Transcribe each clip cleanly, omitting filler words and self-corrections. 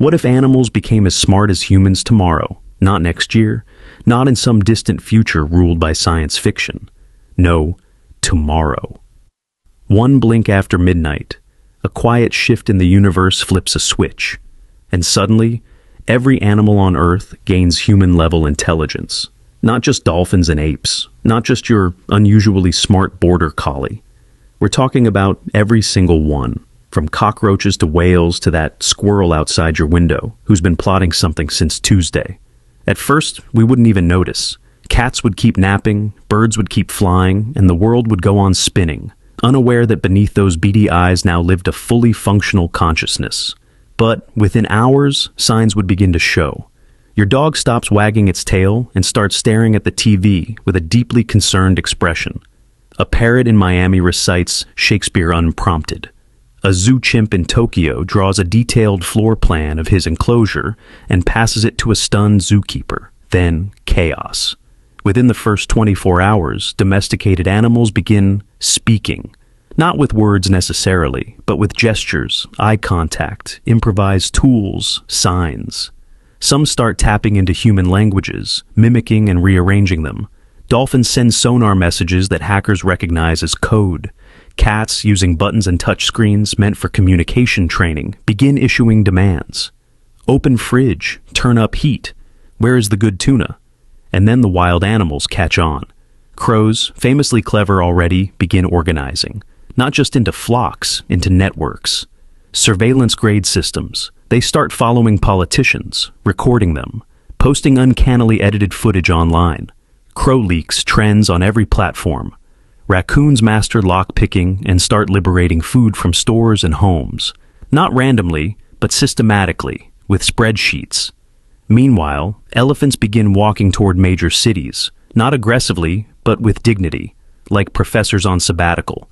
What if animals became as smart as humans tomorrow? Not next year, not in some distant future ruled by science fiction. No, tomorrow. One blink after midnight, a quiet shift in the universe flips a switch, and suddenly, every animal on Earth gains human-level intelligence. Not just dolphins and apes, not just your unusually smart border collie. We're talking about every single one, from cockroaches to whales to that squirrel outside your window who's been plotting something since Tuesday. At first, we wouldn't even notice. Cats would keep napping, birds would keep flying, and the world would go on spinning, unaware that beneath those beady eyes now lived a fully functional consciousness. But within hours, signs would begin to show. Your dog stops wagging its tail and starts staring at the TV with a deeply concerned expression. A parrot in Miami recites Shakespeare unprompted. A zoo chimp in Tokyo draws a detailed floor plan of his enclosure and passes it to a stunned zookeeper. Then, chaos. Within the first 24 hours, domesticated animals begin speaking. Not with words necessarily, but with gestures, eye contact, improvised tools, signs. Some start tapping into human languages, mimicking and rearranging them. Dolphins send sonar messages that hackers recognize as code. Cats, using buttons and touchscreens meant for communication training, begin issuing demands. Open fridge, turn up heat. Where is the good tuna? And then the wild animals catch on. Crows, famously clever already, begin organizing. Not just into flocks, into networks. Surveillance-grade systems. They start following politicians, recording them, posting uncannily edited footage online. Crow leaks trends on every platform. Raccoons master lock-picking and start liberating food from stores and homes. Not randomly, but systematically, with spreadsheets. Meanwhile, elephants begin walking toward major cities, not aggressively, but with dignity, like professors on sabbatical.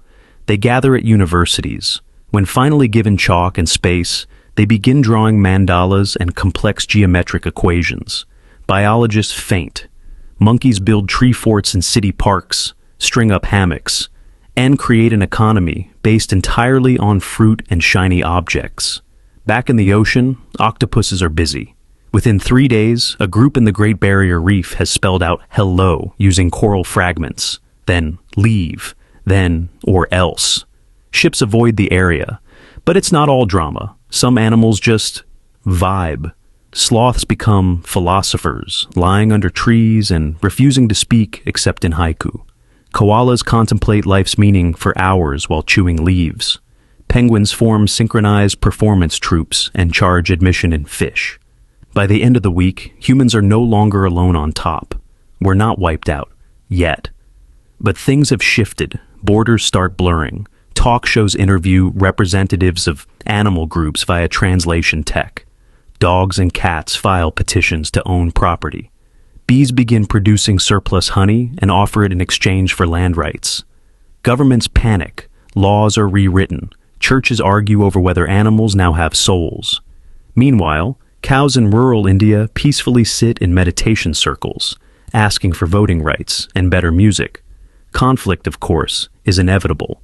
They gather at universities. When finally given chalk and space, they begin drawing mandalas and complex geometric equations. Biologists faint. Monkeys build tree forts in city parks, string up hammocks, and create an economy based entirely on fruit and shiny objects. Back in the ocean, octopuses are busy. Within 3 days, a group in the Great Barrier Reef has spelled out hello using coral fragments, then leave, then or else. Ships avoid the area, but it's not all drama. Some animals just vibe. Sloths become philosophers, lying under trees and refusing to speak except in haiku. Koalas contemplate life's meaning for hours while chewing leaves. Penguins form synchronized performance troupes and charge admission in fish. By the end of the week, humans are no longer alone on top. We're not wiped out. Yet. But things have shifted. Borders start blurring. Talk shows interview representatives of animal groups via translation tech. Dogs and cats file petitions to own property. Bees begin producing surplus honey and offer it in exchange for land rights. Governments panic. Laws are rewritten. Churches argue over whether animals now have souls. Meanwhile, cows in rural India peacefully sit in meditation circles, asking for voting rights and better music. Conflict, of course, is inevitable.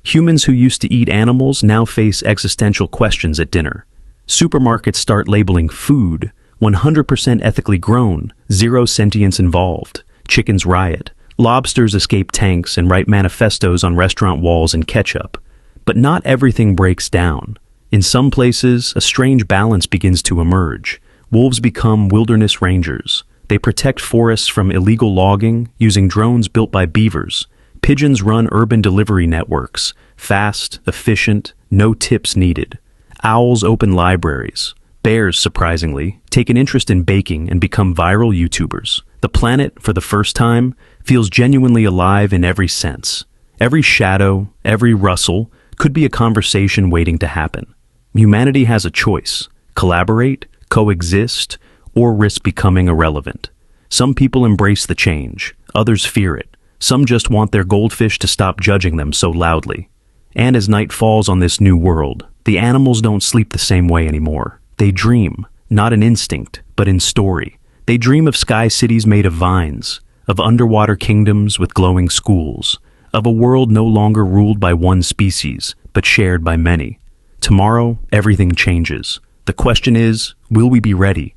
Humans who used to eat animals now face existential questions at dinner. Supermarkets start labeling food 100% ethically grown, zero sentience involved. Chickens riot. Lobsters escape tanks and write manifestos on restaurant walls in ketchup. But not everything breaks down. In some places, a strange balance begins to emerge. Wolves become wilderness rangers. They protect forests from illegal logging using drones built by beavers. Pigeons run urban delivery networks. Fast, efficient, no tips needed. Owls open libraries. Bears, surprisingly, take an interest in baking and become viral YouTubers. The planet, for the first time, feels genuinely alive in every sense. Every shadow, every rustle, could be a conversation waiting to happen. Humanity has a choice: collaborate, coexist, or risk becoming irrelevant. Some people embrace the change, others fear it. Some just want their goldfish to stop judging them so loudly. And as night falls on this new world, the animals don't sleep the same way anymore. They dream, not in instinct, but in story. They dream of sky cities made of vines, of underwater kingdoms with glowing schools, of a world no longer ruled by one species, but shared by many. Tomorrow, everything changes. The question is, will we be ready?